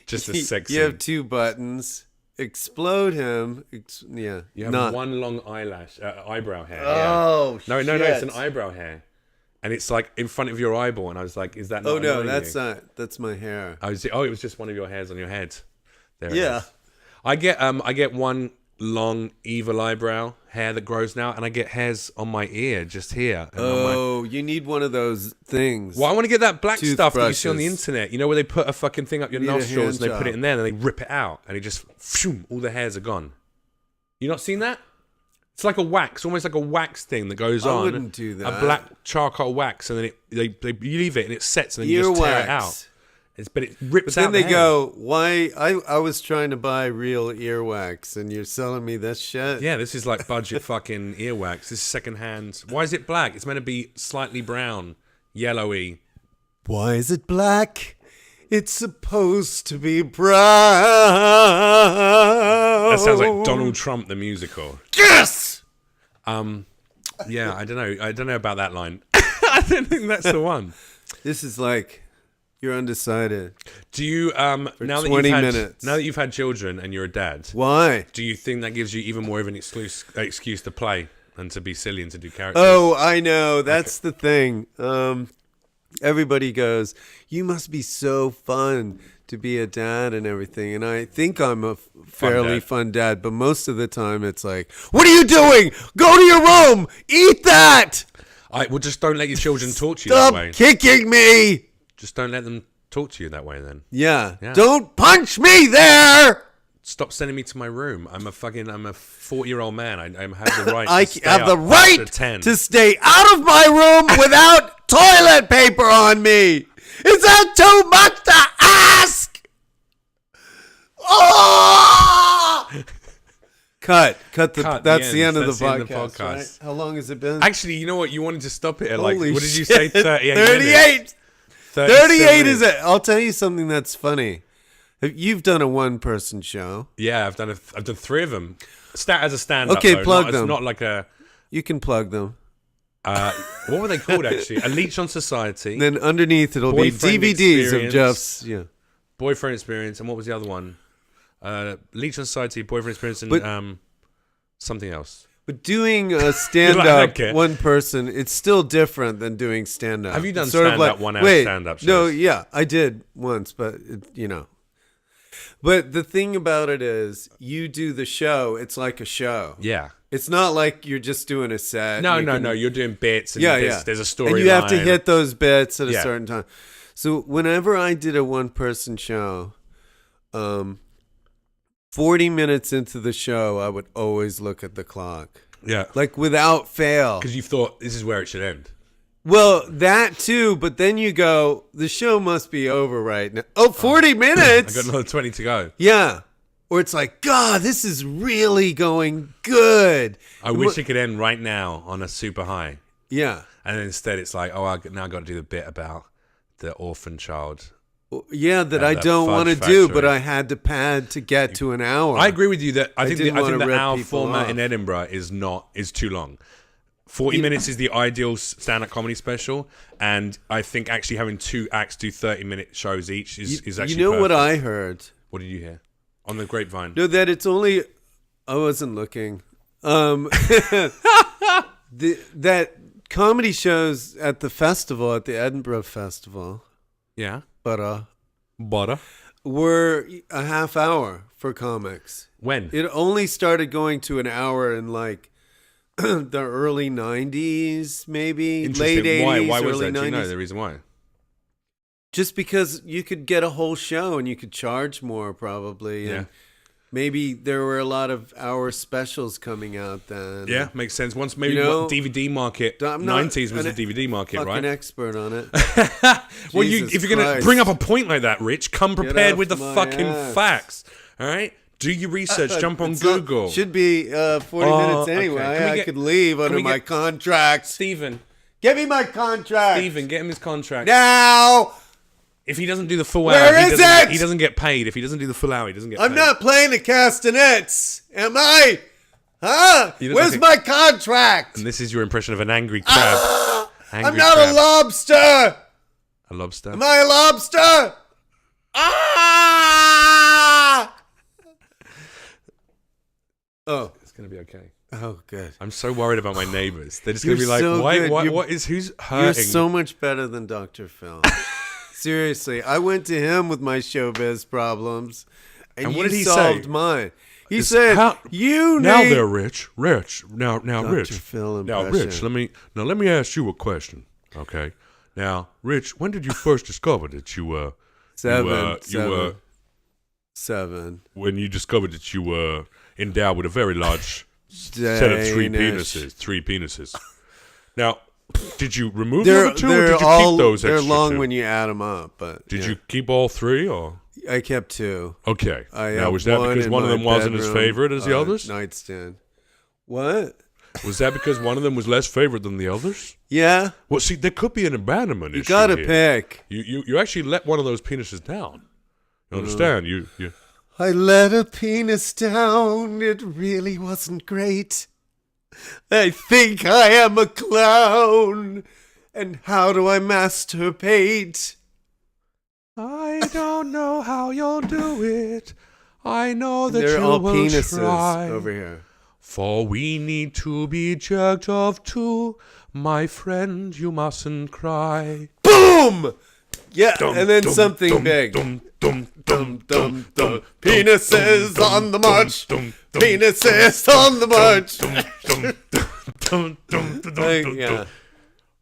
Just a sexy. You have 2 buttons. Explode him. You have one long eyebrow hair. Oh, no, it's an eyebrow hair. And it's like in front of your eyeball. And I was like, is that not Oh, no, annoying that's you? not. That's my hair. It was just one of your hairs on your head. There it Yeah. is. I get one long evil eyebrow hair that grows now, and I get hairs on my ear just here. And you need one of those things. Well, I want to get that black stuff that you see on the Toothbrushes. internet. You know where they put a fucking thing up your Need a nostrils and hand they put it job. in there and they rip it out and it just all the hairs are gone. You not seen that? It's like a wax, almost like a wax thing that goes on. I wouldn't do that. A black charcoal wax, and then you leave it and it sets, and then you just tear it out. But it rips Then out. they the go, why? I was trying to buy real earwax, and you're selling me this shit. Yeah, this is like budget fucking earwax. This is secondhand. Why is it black? It's meant to be slightly brown, yellowy. Why is it black? It's supposed to be brown. That sounds like Donald Trump the musical. Yes. Yeah, I don't know about that line. I don't think that's the one. This is like you're undecided. Do you now that you've had children and you're a dad? Why? Do you think that gives you even more of an excuse to play and to be silly and to do characters? Oh, I know. That's the thing. Everybody goes, you must be so fun to be a dad and everything. And I think I'm a fairly fun dad, but most of the time it's like, what are you doing? Go to your room. Eat that. Well, just don't let your children talk to you that way. Stop kicking me. Just don't let them talk to you that way then. Yeah. Don't punch me there. Stop sending me to my room. I'm a 40-year-old man. I have the right. I to have the stay up right after 10. to stay out of my room without toilet paper on me. Is that too much to ask? Oh! Cut. That's the end of the podcast. Right? How long has it been? Actually, you know what? You wanted to stop it at Holy what did you shit. say? 38 38. 38 is it? I'll tell you something that's funny. You've done a one-person show. Yeah, I've done 3 of them. As a stand-up. Okay, though. plug them. It's not like a. You can plug them. What were they called actually? A Leach on Society. And then underneath it'll Boyfriend be DVDs Experience. of Jeff's. Yeah. Boyfriend Experience, and what was the other one? Leach on Society, Boyfriend Experience, and something else. But doing a stand-up Okay. one person, it's still different than doing stand-up. Have you done It's sort of stand-up 1 hour stand-up shows? No, yeah, I did once, but But the thing about it is, you do the show. It's like a show. Yeah. It's not like you're just doing a set. No. You're doing bits. And there's a story. And you have to hit those bits at a Yeah. certain time. So whenever I did a one-person show, 40 minutes into the show, I would always look at the clock. Yeah. Like without fail. Because you thought this is where it should end. Well, that too, but then you go, the show must be over right now. Oh, 40 minutes? I got another 20 to go. Yeah. Or it's like, God, this is really going good. I wish it could end right now on a super high. Yeah. And then instead it's like, now I've got to do the bit about the orphan child. Yeah, that I that don't want to fudge do, factory. but I had to pad to get to an hour. I agree with you that I think didn't the wanna rip hour people format off. in Edinburgh is too long. 40 minutes is the ideal stand-up comedy special, and I think actually having 2 acts do 30-minute shows each is actually You know what perfect. I heard? What did you hear? On the grapevine. No, that it's only... I wasn't looking. That comedy shows at the festival, at the Edinburgh Festival, Yeah. but Butter. were a half hour for comics. When? It only started going to an hour in like the early 90s, maybe late 80s, Why was early that? 90s. Do you know the reason why? Just because you could get a whole show and you could charge more probably. Yeah. And maybe there were a lot of hour specials coming out then. Yeah, makes sense. Once maybe You know, what DVD market, I'm not 90s was an the DVD market, Fucking right? expert on it. Well, Jesus if you're going to Christ. bring up a point like that, Rich, come prepared off with the my fucking ass. facts. All right? Do your research. Jump on It's not- Google. Should be 40 minutes anyway. okay. Can we I get- could leave under we my get- contract. Stephen, Give me my contract. get him his contract. Now. If he doesn't do the full Where hour, is it? he doesn't get paid. If he doesn't do the full hour, he doesn't get paid. I'm not playing the castanets. Am I? Huh? You don't Where's think- my contract? And this is your impression of an angry crab. Angry I'm not crab. a lobster. A lobster. Am I a lobster? Ah! Oh. It's going to be okay. Oh, good. I'm so worried about my neighbors. They're just going to be like, so good. who's hurting? You're so much better than Dr. Phil. Seriously, I went to him with my showbiz problems, and what did he solved say? mine. He said, now there, Rich. Now, Dr. Rich. Phil Now, Rich, let me ask you a question, okay? Now, Rich, when did you first discover that you were... Seven. When you discovered that you were endowed with a very large set of three penises. Now, did you remove the other two, or did you keep those extra They're long two? when you add them up, but... Did you keep all three, or...? I kept two. Okay. I now, was that because one of them wasn't as favorite as the others? Nightstand. What? Was that because one of them was less favorite than the others? Yeah. Well, see, there could be an abandonment issue. You gotta here. pick. You actually let one of those penises down. You understand? You. I let a penis down. It really wasn't great. I think I am a clown. And how do I masturbate? I don't know how you'll do it. I know that They're you all will penises try. over here. For we need to be jerked off too. My friend, you mustn't cry. Boom! Yeah, Dum, and then dum, something dum, big. Dum, dum, dum, dum, dum, Penises dum, on the march. dum, dum, Penises on the march. Yeah.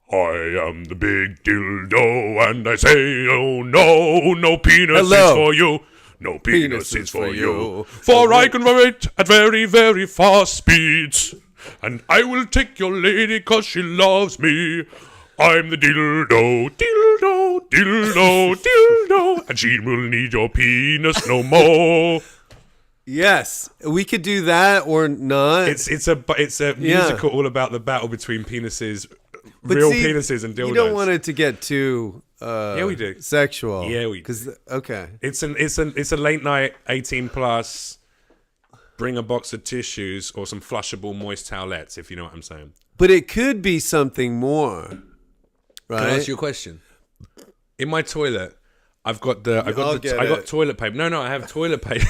I am the big dildo, and I say, oh no, no penis Hello. is for you. No penis Penises is for you. For I can vibrate at very, very fast speeds. And I will take your lady 'cause she loves me. I'm the dildo, dildo, dildo, dildo. And she will need your penis no more. Yes, we could do that or not. It's a musical all about the battle between penises, But real see, penises and dildos. You don't want it to get too we do. sexual. Yeah, we do. 'Cause okay. It's a late night 18 plus. Bring a box of tissues or some flushable moist towelettes, if you know what I'm saying. But it could be something more. Right? Can I ask you a question? In my toilet, I got toilet paper. No, I have toilet paper.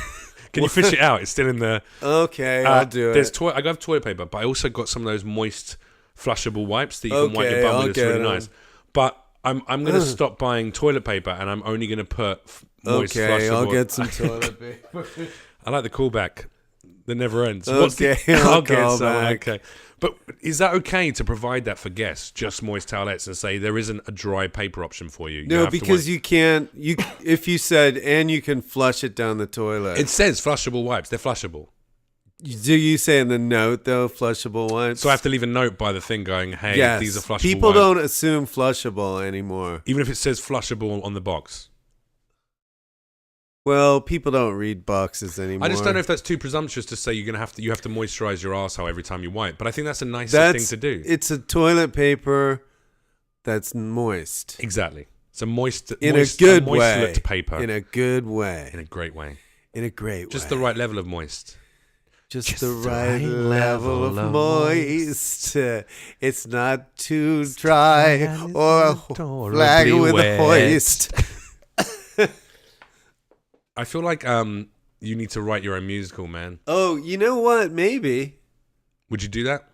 Can you fish it out? It's still in the. Okay, I'll do it. I have toilet paper, but I also got some of those moist, flushable wipes that you can wipe your bum with. It's really nice. But I'm going to stop buying toilet paper, and I'm only going to put moist, flushable. I'll get some toilet paper. I like the callback. That never ends. Okay, I'll get get some. Okay. But is that okay to provide that for guests, just moist towelettes, and say there isn't a dry paper option for you? No, because you can't. If you said and you can flush it down the toilet. It says flushable wipes. They're flushable. Do you say in the note though, flushable wipes? So I have to leave a note by the thing going, "Hey, yes. these are flushable." People wipes. don't assume flushable anymore. Even if it says flushable on the box. Well, people don't read boxes anymore. I just don't know if that's too presumptuous to say you have to moisturize your arsehole every time you wipe. But I think that's a nicer thing to do. It's a toilet paper that's moist. Exactly. It's a moist in a good way. Moist-lipped paper. In a good way. In a great way. In a great way. Just the right level of moist. Just the right level of moist. It's not too dry or flag with a hoist. I feel like you need to write your own musical, man. Oh, you know what? Maybe. Would you do that?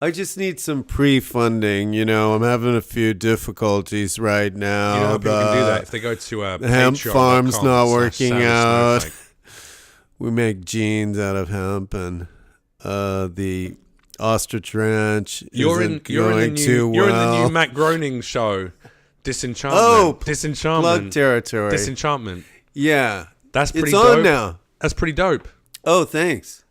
I just need some pre-funding. I'm having a few difficulties right now. You know how people can do that if they go to the hemp farm's not working out. Snowflake. We make jeans out of hemp, and the ostrich ranch isn't going too well. You're in the new Matt Groening show, Disenchantment. Oh, Disenchantment. plug territory. Disenchantment. Yeah. That's pretty it's dope. on now. That's pretty dope. Oh, thanks.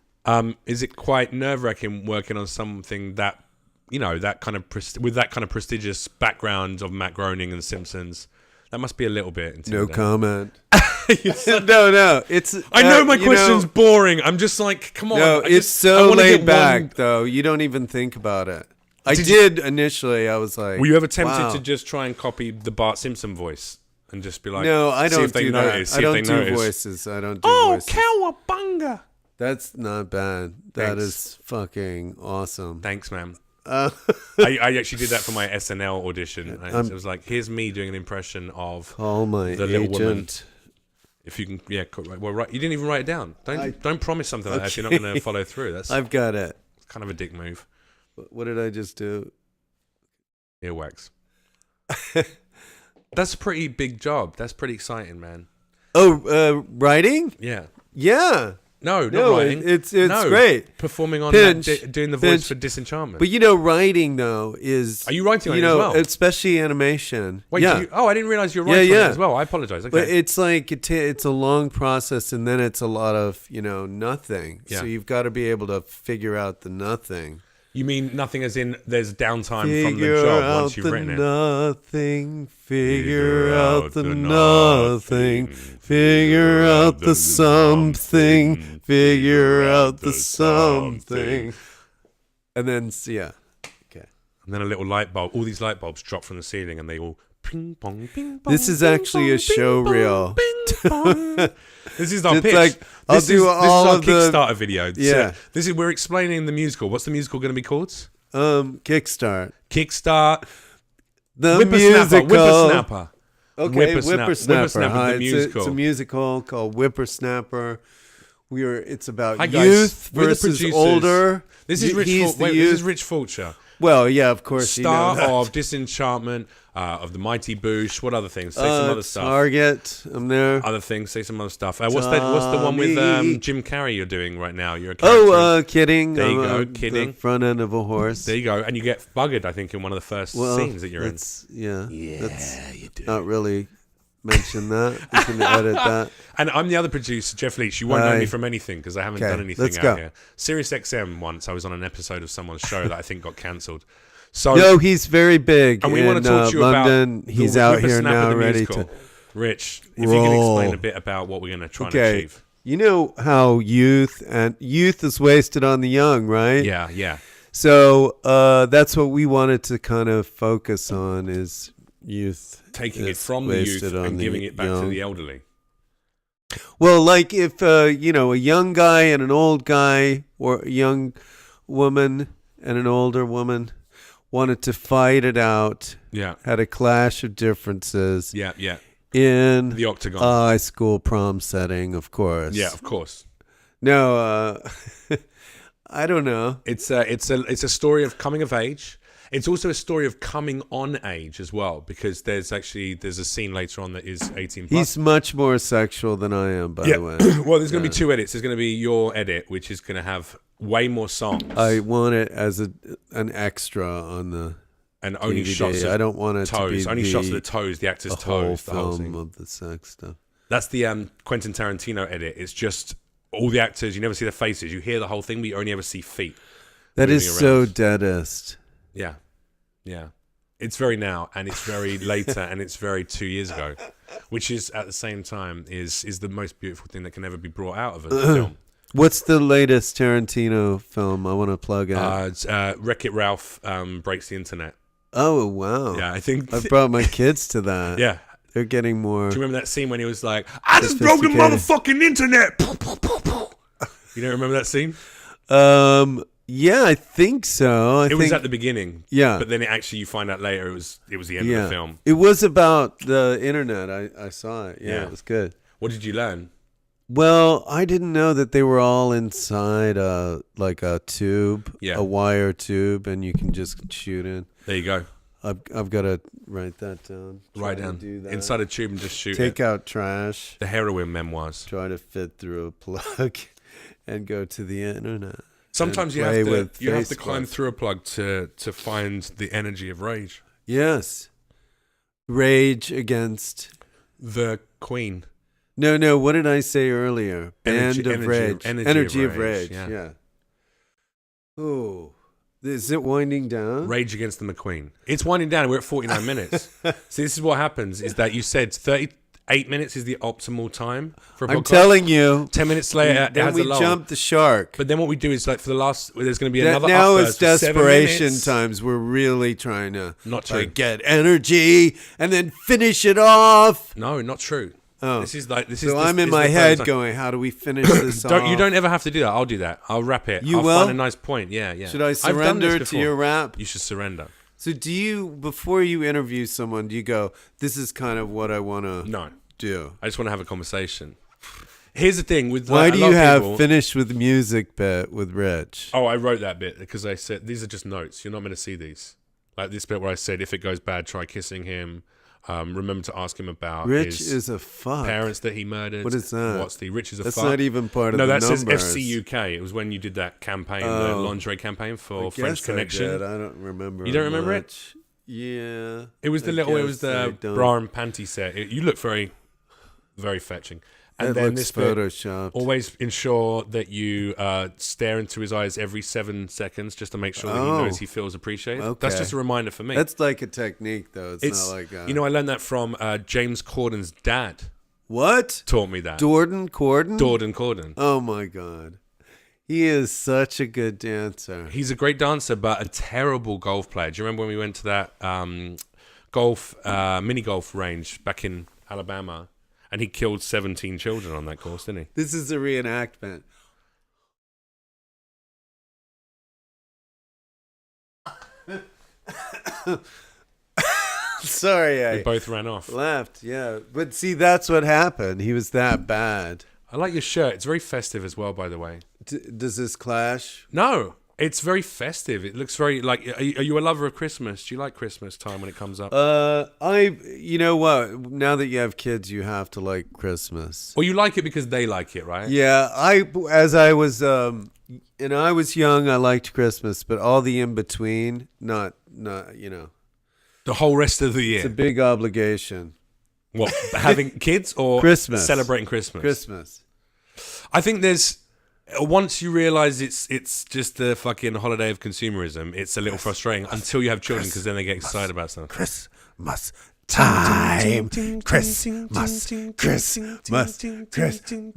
Is it quite nerve-wracking working on something that, that kind of with that kind of prestigious background of Matt Groening and The Simpsons? That must be a little bit intimidating. No comment. No. It's. I know my question's boring. I'm just like, come on. No, it's so laid back, though. You don't even think about it. I did initially. I was like, were you ever tempted wow. to just try and copy the Bart Simpson voice? And just be like, no, I don't do notice, that. I don't do voices. I don't do voices. Cowabunga! That's not bad. That is fucking awesome. Thanks, man. I actually did that for my SNL audition. It was like, here's me doing an impression of call my the little woman. If you can, yeah. Well, right. You didn't even write it down. Don't promise something like that if you're not going to follow through. That's I've got it. kind of a dick move. What did I just do? Earwax. That's a pretty big job. That's pretty exciting, man. Oh, writing? Yeah. Yeah. No, not writing. It's great. Performing on doing the voice for Disenchantment. But writing though is. Are you writing on it as well? Especially animation. Wait, yeah. I didn't realize you were writing on it as well. I apologize. Okay. But it's like it's a long process, and then it's a lot of nothing. Yeah. So you've got to be able to figure out the nothing. You mean nothing as in there's downtime from the job once you've written it? Nothing, figure out the nothing, figure out the something, figure out the something. And then, okay. And then a little light bulb, all these light bulbs drop from the ceiling and they all ping pong, ping pong. This is actually a show reel. This is our pitch. Like, this is our of Kickstarter video. Yeah. So we're explaining the musical. What's the musical going to be called? Kickstart. The musical. Whippersnapper. Okay, Whippersnapper. The musical. It's a musical called Whippersnapper. It's about Hi, youth guys. versus older. This is This is Rich Fulcher. Well, yeah, of course. Star of Disenchantment, of the Mighty Boosh. What other things? Say some other stuff. Target. I'm there. Other things. Say some other stuff. What's the one with Jim Carrey you're doing right now? You're a character. Oh, kidding. There you go. Kidding. The front end of a horse. There you go. And you get buggered, I think, in one of the first scenes that you're in. Yeah, you do. Not really mention that. You can edit that. And I'm the other producer, Jeff Leach. You won't know me from anything because I haven't done anything out here. Sirius XM once, I was on an episode of someone's show that I think got cancelled. So no, he's very big. And we want to talk to you London. about he's out here now, ready to. Rich, if you can explain a bit about what we're going to try and achieve. You know how youth is wasted on the young, right? Yeah. So that's what we wanted to kind of focus on is youth. Taking it from the youth and giving it back to the elderly. Well, like if, a young guy and an old guy or a young woman and an older woman wanted to fight it out. Yeah. Had a clash of differences. Yeah. In the octagon. High school prom setting, of course. Yeah, of course. No, I don't know. It's a story of coming of age. It's also a story of coming on age as well, because there's a scene later on that is 18+. He's much more sexual than I am, by the way. Well, there's going to be two edits. There's going to be your edit, which is going to have way more songs. I want it as an extra on the and only DVD. shots of I don't want it toes. to be only shots of the toes, the actor's toes, the whole film thing. of the sex stuff. That's the Quentin Tarantino edit. It's just all the actors. You never see the faces. You hear the whole thing, but you only ever see feet. That is so deadest. Yeah. It's very now, and it's very later, and it's very 2 years ago, which is at the same time is the most beautiful thing that can ever be brought out of a film. What's the latest Tarantino film I want to plug out? It's Wreck-It Ralph Breaks the Internet. Oh, wow. Yeah, I think I've brought my kids to that. Yeah. They're getting more. Do you remember that scene when he was like, I just broke the motherfucking internet? You don't remember that scene? Yeah, I think so. It was at the beginning. Yeah. But then you find out later it was the end of the film. It was about the internet. I saw it. Yeah, it was good. What did you learn? Well, I didn't know that they were all inside like a tube, a wire tube, and you can just shoot in. There you go. I've got to write that down. Write down. Do that. Inside a tube and just shoot Take out trash. The heroin memoirs. Try to fit through a plug and go to the internet. Sometimes you have to climb through a plug to find the energy of rage. Yes. Rage against the Queen. No, what did I say earlier? Band of Rage. Energy of Rage. Yeah. Oh. Is it winding down? Rage Against the McQueen. It's winding down. We're at 49 minutes. See, this is what happens, is that you said 38 minutes is the optimal time for a podcast. I'm telling you. 10 minutes later, then we jump the shark. But then what we do is, like, for the last, there's going to be another now upburst it's desperation times. We're really trying to get energy and then finish it off. No, not true. Oh. So I'm in my head going, how do we finish this off? You don't ever have to do that. I'll do that. I'll wrap it. I'll find a nice point. Yeah. Should I surrender to your rap? You should surrender. So do you, before you interview someone, do you go, this is kind of what I want to... No. do? I just want to have a conversation. Here's the thing with why a do lot you of have people, finished with music bit with Rich? Oh, I wrote that bit because I said these are just notes. You're not meant to see these. Like this bit where I said, if it goes bad, try kissing him. Remember to ask him about Rich his is a fuck. parents that he murdered. What is that? What's the Rich is a That's fuck? not even part of no, the that numbers. says FC UK. It was when you did that campaign, the lingerie campaign for French Connection. I don't remember. You don't remember it? Yeah. It was the bra and panty set. You look very, very fetching. And then looks this bit, photoshopped. always ensure that you stare into his eyes every 7 seconds just to make sure that he knows he feels appreciated. Okay. That's just a reminder for me. That's like a technique, though. It's not like you know, I learned that from James Corden's dad. What? Taught me that. Jordan Corden? Corden. Oh my God. He is such a good dancer. He's a great dancer, but a terrible golf player. Do you remember when we went to that mini golf range back in Alabama? And he killed 17 children on that course, didn't he? This is a reenactment. Sorry, We both ran off. laughed. Yeah, but see, that's what happened. He was that bad. I like your shirt. It's very festive as well, by the way. Does this clash? No, it's very festive. It looks very like. Are you a lover of Christmas? Do you like Christmas time when it comes up? You know what? Now that you have kids, you have to like Christmas. Well, you like it because they like it, right? Yeah, as I was, and I was young, I liked Christmas, but all the in between, not, you know. The whole rest of the year. It's a big obligation. What, having kids or Christmas. Celebrating Christmas? Christmas. I think there's once you realize it's just a fucking holiday of consumerism, it's a little frustrating until you have children because then they get excited about stuff. Christmas time. Christmas. Christmas. Christmas time. Christmas time.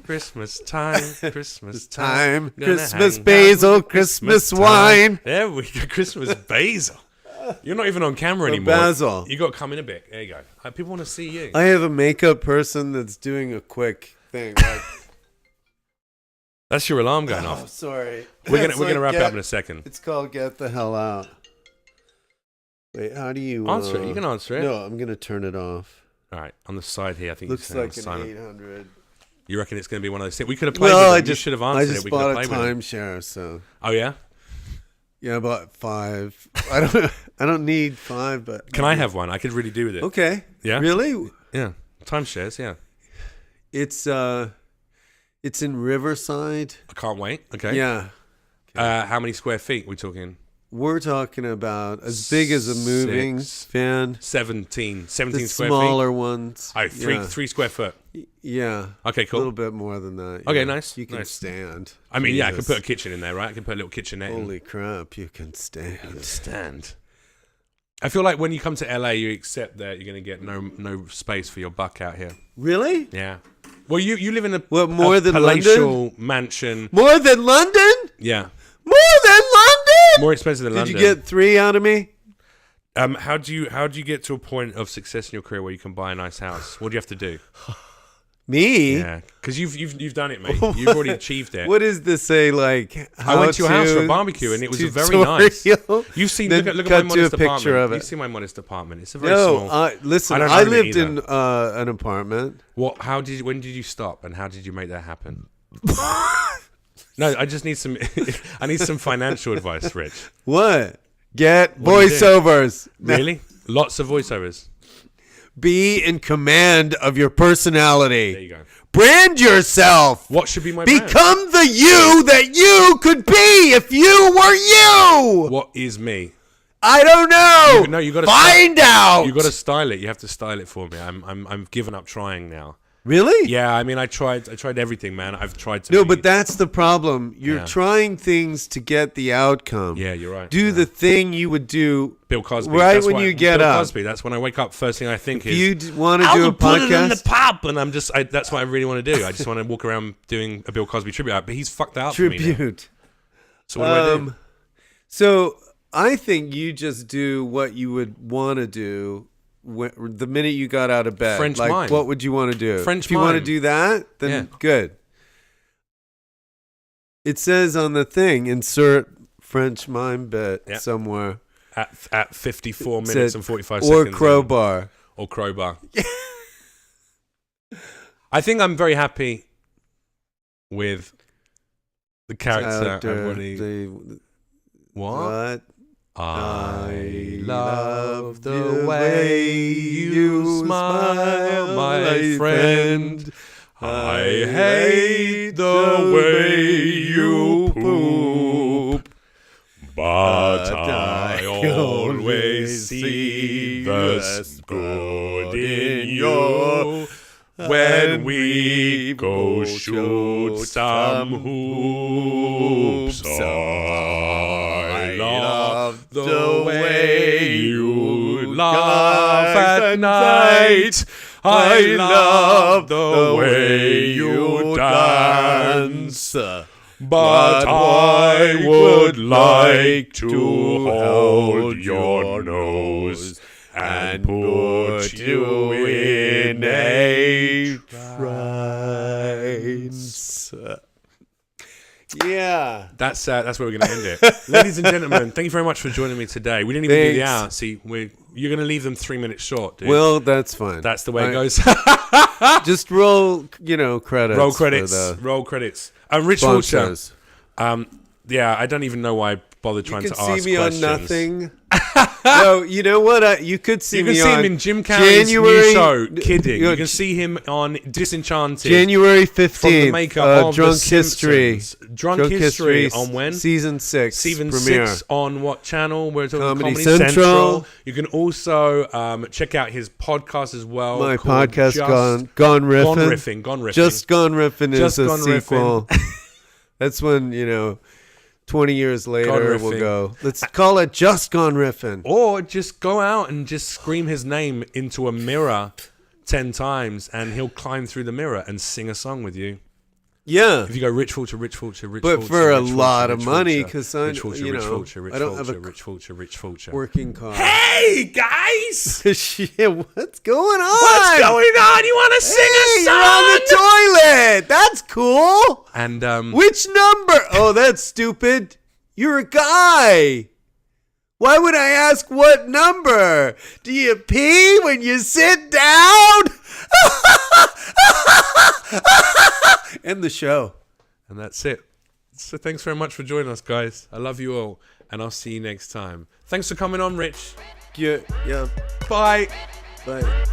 Christmas time, Christmas time, Gonna Christmas hang basil, out with Christmas time. wine. There we go, Christmas basil. You're not even on camera Oh, anymore. basil. You got to come in a bit. There you go. People want to see you. I have a makeup person that's doing a quick thing. Like, That's your alarm going oh, off. sorry. We're It's gonna like wrap it up in a second. It's called Get the Hell Out. Wait, how do you Answer it. You can answer it. No, I'm gonna turn it off. All right, on the side here, I think Looks you can like an silent. 800. You reckon it's going to be one of those things? We could have played Well, with it. You should have answered I just it. We could bought have a played with it. timeshare, so Oh yeah. yeah, I bought 5. I don't need 5, but Can I have one? I could really do with it. Okay. Yeah? Really? Yeah. Timeshares. Yeah. It's in Riverside. I can't wait. Okay. Yeah. How many square feet are we talking? We're talking about as big as a moving 6. van. 17 The square feet. smaller ones. Oh, three Yeah. 3 square foot. Yeah. Okay, A cool. little bit more than that. Okay, yeah. nice, You can nice. stand. I mean, yeah, I could Jesus. put a kitchen in there, right? I can put a little kitchenette in. Holy crap, you can stand. Stand. I feel like when you come to LA, you accept that you're going to get no space for your buck out here. Really? Yeah. Well, you live in a What, more a than palatial mansion. More than London? Yeah. More than London? More expensive than Did London. you get 3 out of me? How do you get to a point of success in your career where you can buy a nice house? What do you have to do? Me? Yeah, because you've done it, mate. You've already achieved it. What does this say? Like, I went to your house for a barbecue and it was very nice. tutorial? You've seen Then look at cut my to a modest picture apartment. of it. You've seen my modest apartment. It's a very No, small. listen, don't I own it lived either. in an apartment. What? When did you stop and how did you make that happen? No, I just need some. I need some financial advice, Rich. What? Get What are you doing? voiceovers. Really? Lots of voiceovers. Be in command of your personality. There you go. Brand yourself. What should be my brand? Become the you that you could be if you were you. What is me? I don't know. No, you got to find out. You got to style it. You have to style it for me. I'm given up trying now. Really? Yeah, I mean, I tried everything, man. I've tried to. No, be- but that's the problem. You're Yeah. trying things to get the outcome. Yeah, you're right. Do Yeah. the thing you would do Bill Cosby. right That's when why- you get Bill up. Cosby. That's when I wake up. First thing I think is, You want to do a I'll put it in the podcast? pub, and I'm just. That's what I really want to do. I just want to walk around doing a Bill Cosby tribute. But he's fucked that up for me now. Tribute. So what do I do? So I think you just do what you would want to do the minute you got out of bed? French like, mime. what would you want to do? French if you want to mime. do that, then good. It says on the thing, insert French mime bit somewhere. At 54 minutes and 45 or seconds. Crowbar. Or crowbar. I think I'm very happy with the character. What? I love the way you smile, my friend. I hate the way you poop. But I always see the good in you when we go shoot some hoops. I love the way you laugh at night. I love the way you dance. But I would like to hold your nose and put you in a trance. Yeah. That's where we're going to end it. Ladies and gentlemen, thank you very much for joining me today. We didn't even do the hour. See, you're going to leave them 3 minutes short, dude. Well, that's fine. That's the way it goes. Just roll, credits. Roll credits. Roll credits. Rich Fulcher. Yeah, I don't even know why I bothered trying to ask questions. You can see me on nothing. No, you know what? You could see me on... You can see him in Jim Carrey's new show, Kidding. You can see him on Disenchanted. January 15th. From the maker of Drunk The History. Simpsons. Drunk History on when? Season 6. Season premiere. 6 on what channel? We're talking Comedy Central. You can also check out his podcast as well. My podcast, Gone Riffin'. Gone Riffin'. Just Gone Riffin' is a sequel. Riffin'. That's when, 20 years later we'll go, let's call it Just Gone Riffin'. Or just go out and just scream his name into a mirror 10 times and he'll climb through the mirror and sing a song with you. Yeah. If you go Rich Fulcher, Rich Fulcher, Rich but Fulcher. But for Rich a Fulcher, lot Rich of money, because I don't have a Rich Fulcher, Rich Fulcher. Working car. Hey, guys! Shit, what's going on? What's going on? You want to sing a song? You're on the toilet. That's cool. And, which number? Oh, that's stupid. You're a guy. Why would I ask what number? Do you pee when you sit down? End the show. And that's it. So thanks very much for joining us, guys. I love you all. And I'll see you next time. Thanks for coming on, Rich. Yeah. Bye. Bye.